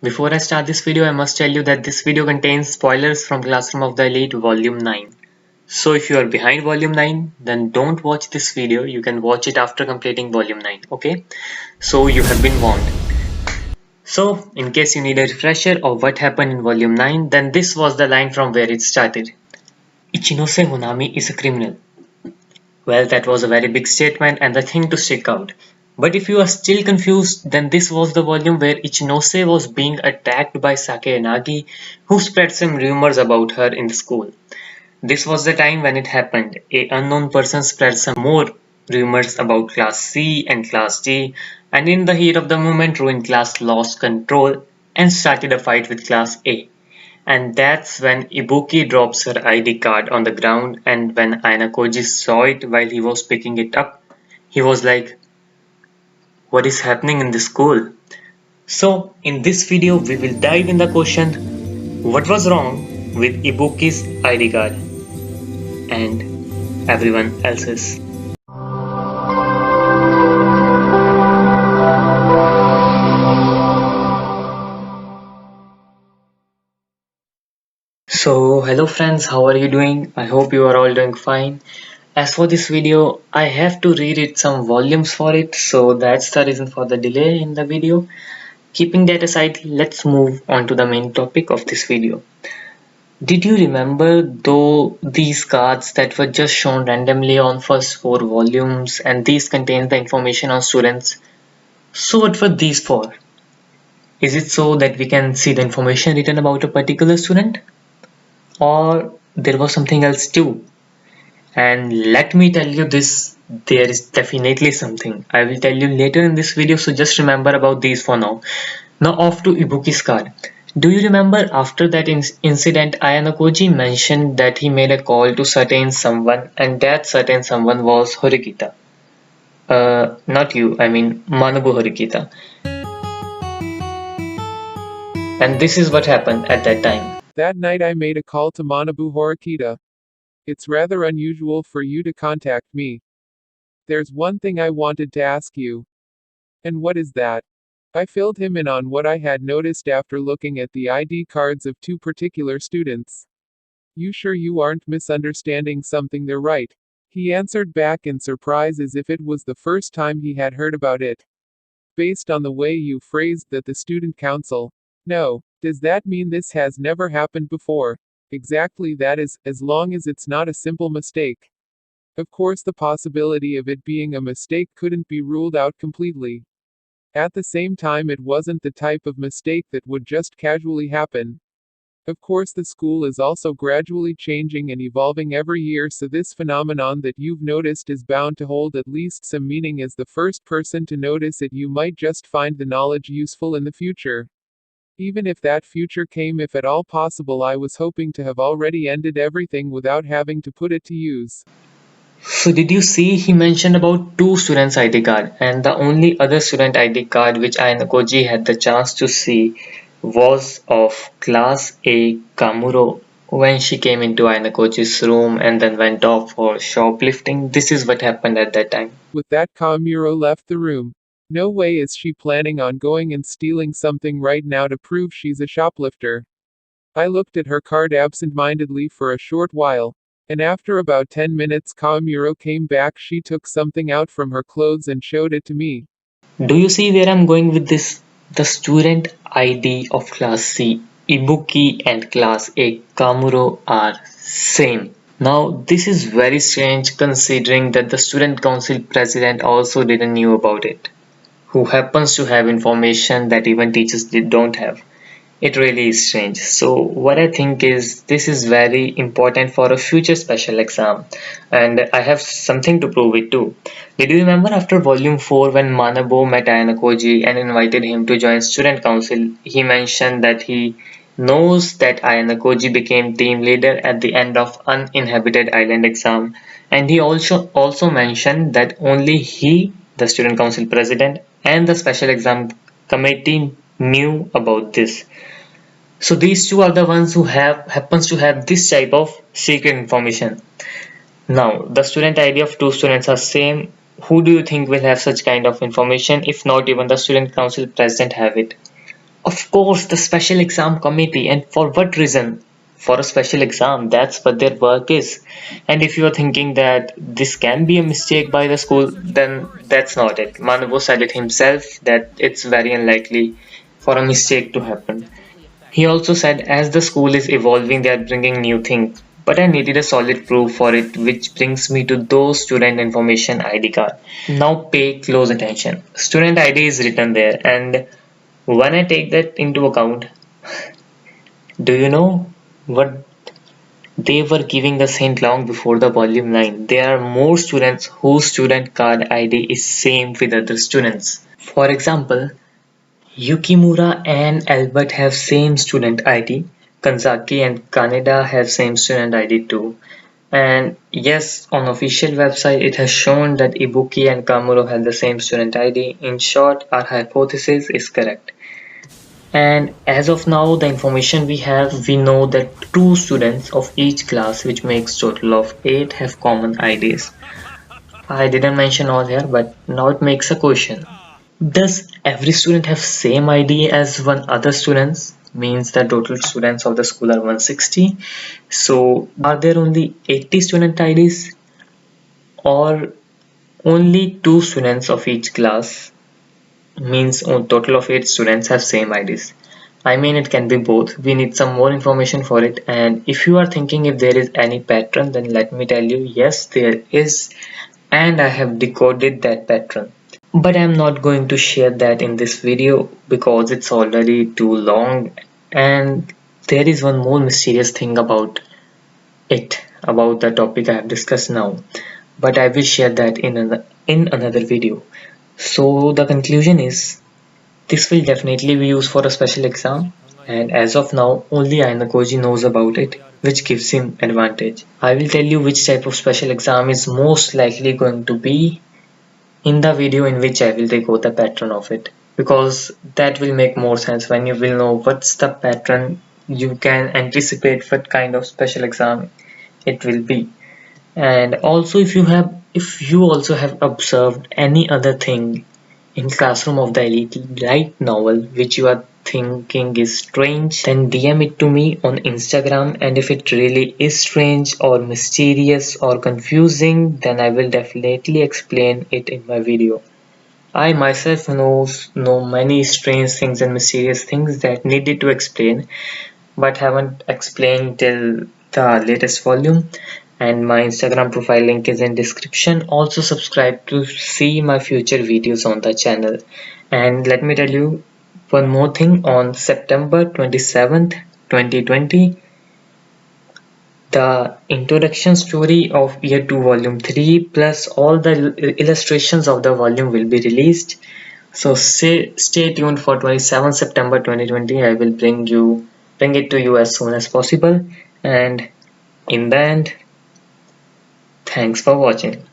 Before I start this video, I must tell you that this video contains spoilers from Classroom of the Elite Volume 9. So if you are behind Volume 9, then don't watch this video. You can watch it after completing Volume 9, okay? So you have been warned. So, in case you need a refresher of what happened in Volume 9, then this was the line from where it started. Ichinose Honami is a criminal. Well, that was a very big statement and the thing to stick out. But if you are still confused, then this was the volume where Ichinose was being attacked by Sake Yanagi, who spread some rumors about her in the school. This was the time when it happened. A unknown person spread some more rumors about Class C and Class D, and in the heat of the moment, ruined Class lost control and started a fight with Class A. And that's when Ibuki drops her ID card on the ground, and when Ayanokoji saw it while he was picking it up, he was like, what is happening in this school? So in this video we will dive in the question, what was wrong with Ibuki's ID card and everyone else's? So hello friends, how are you doing? I hope you are all doing fine. As for this video, I have to reread some volumes for it, so that's the reason for the delay in the video. Keeping that aside, let's move on to the main topic of this video. Did you remember though these cards that were just shown randomly on first 4 volumes, and these contain the information on students? So what were these for? Is it so that we can see the information written about a particular student? Or there was something else too? And let me tell you this, there is definitely something. I will tell you later in this video, so just remember about these for now. Now off to Ibuki's card. Do you remember after that incident, Ayanokoji mentioned that he made a call to certain someone, and that certain someone was Horikita. Not you, I mean Manabu Horikita. And this is what happened at that time. That night I made a call to Manabu Horikita. It's rather unusual for you to contact me. There's one thing I wanted to ask you. And what is that? I filled him in on what I had noticed after looking at the ID cards of 2 particular students. You sure you aren't misunderstanding something there, right? He answered back in surprise as if it was the first time he had heard about it. Based on the way you phrased that the student council. No, does that mean this has never happened before? Exactly, that is, as long as it's not a simple mistake. Of course, the possibility of it being a mistake couldn't be ruled out completely. At the same time, it wasn't the type of mistake that would just casually happen. Of course, the school is also gradually changing and evolving every year, so this phenomenon that you've noticed is bound to hold at least some meaning. As the first person to notice it, you might just find the knowledge useful in the future. Even if that future came, if at all possible, I was hoping to have already ended everything without having to put it to use. So did you see he mentioned about 2 students ID card, and the only other student ID card which Ayanokoji had the chance to see was of Class A Kamuro when she came into Ayanokoji's room and then went off for shoplifting. This is what happened at that time. With that, Kamuro left the room. No way is she planning on going and stealing something right now to prove she's a shoplifter. I looked at her card absent-mindedly for a short while, and after about 10 minutes Kamuro came back. She took something out from her clothes and showed it to me. Do you see where I'm going with this? The student ID of Class C, Ibuki, and Class A Kamuro are same. Now this is very strange considering that the student council president also didn't knew about it, who happens to have information that even teachers don't have. It really is strange. So what I think is this is very important for a future special exam, and I have something to prove it too. Did you remember after volume 4 when Manabo met Ayanokoji and invited him to join student council, he mentioned that he knows that Ayanokoji became team leader at the end of uninhabited island exam, and he also mentioned that only he, the student council president, and the special exam committee knew about this. So these two are the ones who happens to have this type of secret information. Now the student ID of 2 students are same. Who do you think will have such kind of information? If not even the student council president have it? Of course, the special exam committee, and for what reason? For a special exam, that's what their work is. And if you are thinking that this can be a mistake by the school, then that's not it. Manavo said it himself that it's very unlikely for a mistake to happen. He also said as the school is evolving, they are bringing new things. But I needed a solid proof for it, which brings me to those student information ID card. Now pay close attention. Student ID is written there, and when I take that into account, do you know what they were giving us hint long before the volume 9? There are more students whose student card ID is same with other students. For example, Yukimura and Albert have same student ID. Kanzaki and Kaneda have same student ID too. And yes, on official website it has shown that Ibuki and Kamuro have the same student ID. In short, our hypothesis is correct. And as of now, the information we have, we know that two students of each class, which makes total of 8, have common IDs. I didn't mention all here, but now it makes a question. Does every student have same ID as one other students? Means the total students of the school are 160. So are there only 80 student IDs or only two students of each class? Means a total of 8 students have same IDs. I mean it can be both. We need some more information for it, and if you are thinking if there is any pattern, then let me tell you, yes there is, and I have decoded that pattern. But I'm not going to share that in this video because it's already too long, and there is one more mysterious thing about it, about the topic I have discussed now, but I will share that in another video. So the conclusion is this will definitely be used for a special exam, and as of now only Ayanokoji knows about it, which gives him advantage. I will tell you which type of special exam is most likely going to be in the video in which I will decode the pattern of it, because that will make more sense. When you will know what's the pattern, you can anticipate what kind of special exam it will be. And also if you also have observed any other thing in Classroom of the Elite light novel which you are thinking is strange, then DM it to me on Instagram, and if it really is strange or mysterious or confusing, then I will definitely explain it in my video. I myself know many strange things and mysterious things that needed to explain but haven't explained till the latest volume, and my Instagram profile link is in description. Also subscribe to see my future videos on the channel. And let me tell you one more thing, on September 27th 2020 the introduction story of year 2 volume 3 plus all the illustrations of the volume will be released. So stay tuned for 27 September 2020. I will bring it to you as soon as possible. And in the end, thanks for watching.